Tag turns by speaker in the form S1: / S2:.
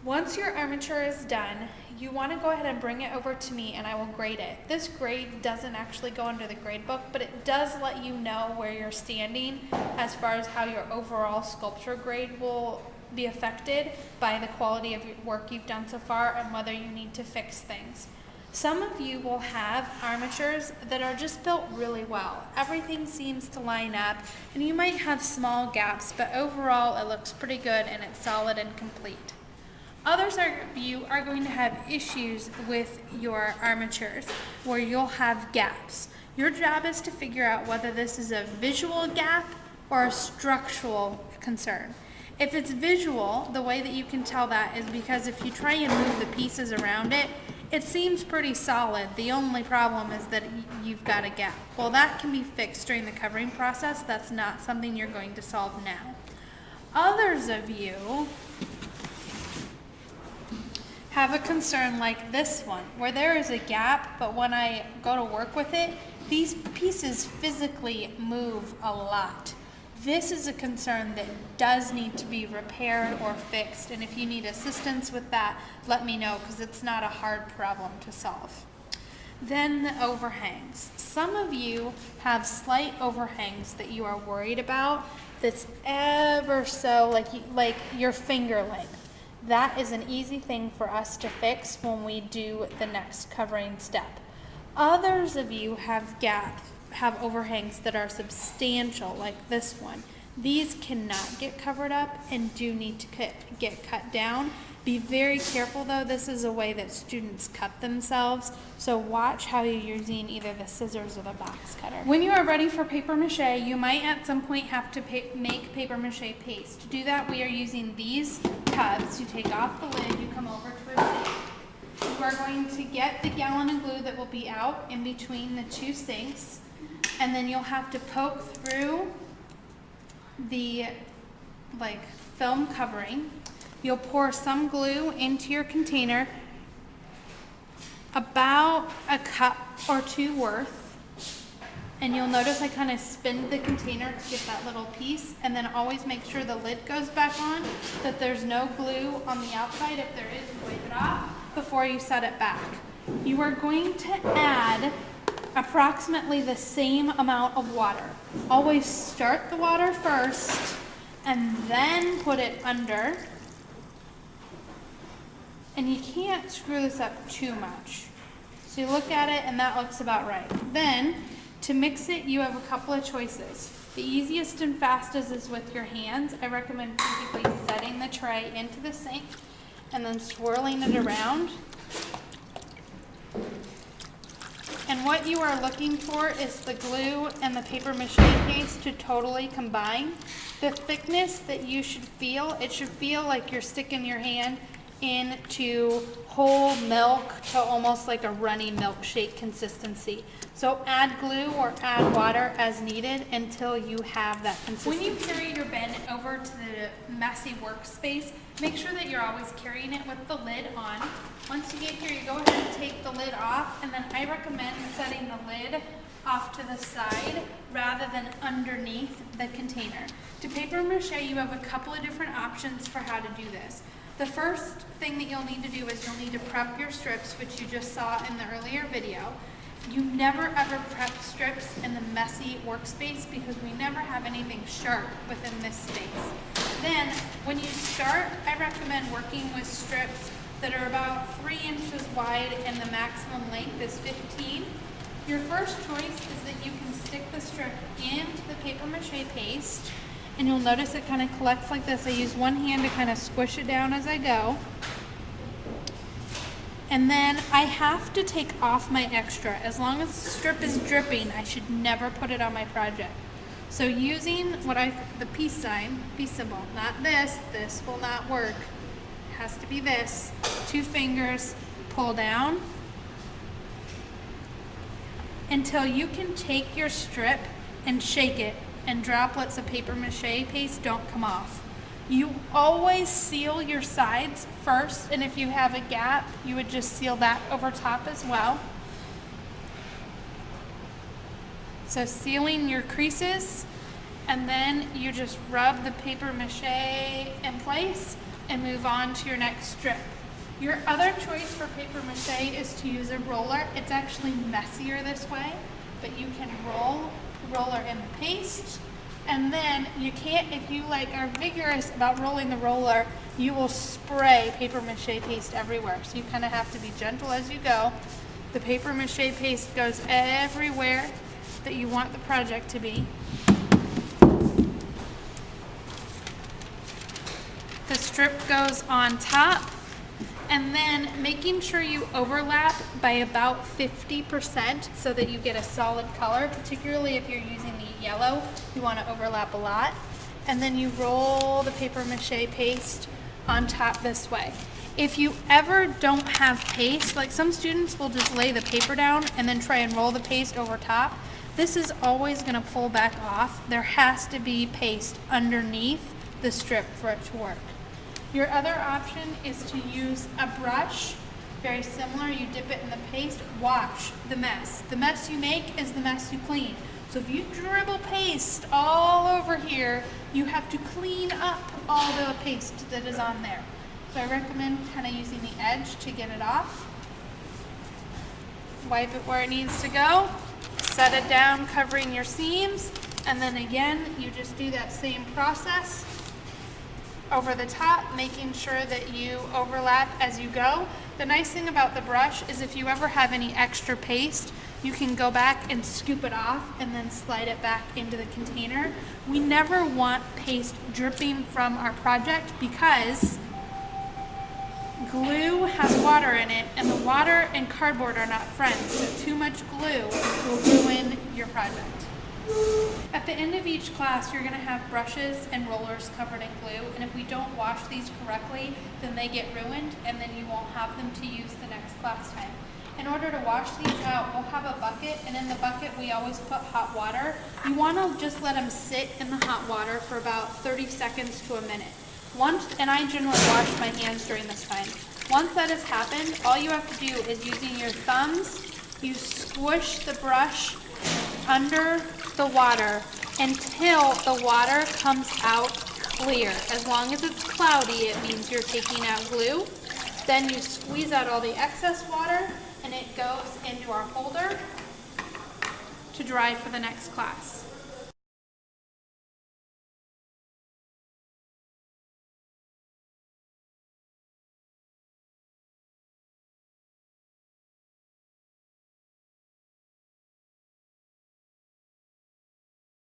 S1: Once your armature is done, you want to go ahead and bring it over to me and I will grade it. This grade doesn't actually go under the grade book, but it does let you know where you're standing as far as how your overall sculpture grade will be affected by the quality of your work you've done so far and whether you need to fix things. Some of you will have armatures that are just built really well. Everything seems to line up and you might have small gaps, but overall it looks pretty good and it's solid and complete. Others of you are going to have issues with your armatures where you'll have gaps. Your job is to figure out whether this is a visual gap or a structural concern. If it's visual, the way that you can tell that is because if you try and move the pieces around it, it seems pretty solid. The only problem is that you've got a gap. Well, that can be fixed during the covering process. That's not something you're going to solve now. Others of you have a concern like this one, where there is a gap, but when I go to work with it, these pieces physically move a lot. This is a concern that does need to be repaired or fixed, and if you need assistance with that, let me know, because it's not a hard problem to solve. Then the overhangs. Some of you have slight overhangs that you are worried about that's ever so like your finger length. That is an easy thing for us to fix when we do the next covering step. Others of you have overhangs that are substantial, like this one. These cannot get covered up and do need to get cut down. Be very careful though, this is a way that students cut themselves, so watch how you're using either the scissors or the box cutter. When you are ready for paper mache, you might at some point have to make paper mache paste. To do that, we are using these tubs. You take off the lid, you come over to a sink. You are going to get the gallon of glue that will be out in between the two sinks, and then you'll have to poke through the film covering. You'll pour some glue into your container, about a cup or two worth, and you'll notice I kind of spin the container to get that little piece, and then always make sure the lid goes back on, that there's no glue on the outside. If there is, wipe it off before you set it back. You are going to add approximately the same amount of water. Always start the water first and then put it under. And you can't screw this up too much. So you look at it and that looks about right. Then, to mix it, you have a couple of choices. The easiest and fastest is with your hands. I recommend physically setting the tray into the sink and then swirling it around. And what you are looking for is the glue and the paper mache paste to totally combine. The thickness that you should feel, it should feel like you're sticking your hand into whole milk to almost like a runny milkshake consistency. So add glue or add water as needed until you have that consistency. When you carry your bin over to the messy workspace, make sure that you're always carrying it with the lid on. Once you get here, you go ahead and take the lid off, and then I recommend setting the lid off to the side rather than underneath the container. To paper mache, you have a couple of different options for how to do this. The first thing that you'll need to do is you'll need to prep your strips, which you just saw in the earlier video. You never ever prep strips in the messy workspace because we never have anything sharp within this space. Then, when you start, I recommend working with strips that are about 3 inches wide and the maximum length is 15. Your first choice is that you can stick the strip into the paper mache paste, and you'll notice it kind of collects like this. I use one hand to kind of squish it down as I go. And then I have to take off my extra. As long as the strip is dripping, I should never put it on my project. So using the peace sign, be simple, not this will not work. It has to be this. 2 fingers, pull down until you can take your strip and shake it and droplets of paper mache paste don't come off. You always seal your sides first, and if you have a gap, you would just seal that over top as well. So sealing your creases, and then you just rub the paper mache in place. and move on to your next strip. Your other choice for paper mache is to use a roller. It's actually messier this way, but you can roll the roller in the paste, and then you can't, if you are vigorous about rolling the roller, you will spray paper mache paste everywhere. So you kind of have to be gentle as you go. The paper mache paste goes everywhere that you want the project to be. The strip goes on top, and then making sure you overlap by about 50% so that you get a solid color, particularly if you're using the yellow, you want to overlap a lot. And then you roll the paper mache paste on top this way. If you ever don't have paste, like some students will just lay the paper down and then try and roll the paste over top, this is always going to pull back off. There has to be paste underneath the strip for it to work. Your other option is to use a brush, very similar. You dip it in the paste. Watch the mess. The mess you make is the mess you clean. So if you dribble paste all over here, you have to clean up all the paste that is on there. So I recommend kind of using the edge to get it off. Wipe it where it needs to go. Set it down, covering your seams. And then again, you just do that same process over the top, making sure that you overlap as you go. The nice thing about the brush is if you ever have any extra paste, you can go back and scoop it off and then slide it back into the container. We never want paste dripping from our project because glue has water in it, and the water and cardboard are not friends, so too much glue will ruin your project. At the end of each class, you're going to have brushes and rollers covered in glue, and if we don't wash these correctly, then they get ruined, and then you won't have them to use the next class time. In order to wash these out, we'll have a bucket, and in the bucket we always put hot water. You want to just let them sit in the hot water for about 30 seconds to a minute. And I generally wash my hands during this time. Once that has happened, all you have to do is using your thumbs, you squish the brush under the water until the water comes out clear. As long as it's cloudy, it means you're taking out glue. Then you squeeze out all the excess water, and it goes into our holder to dry for the next class.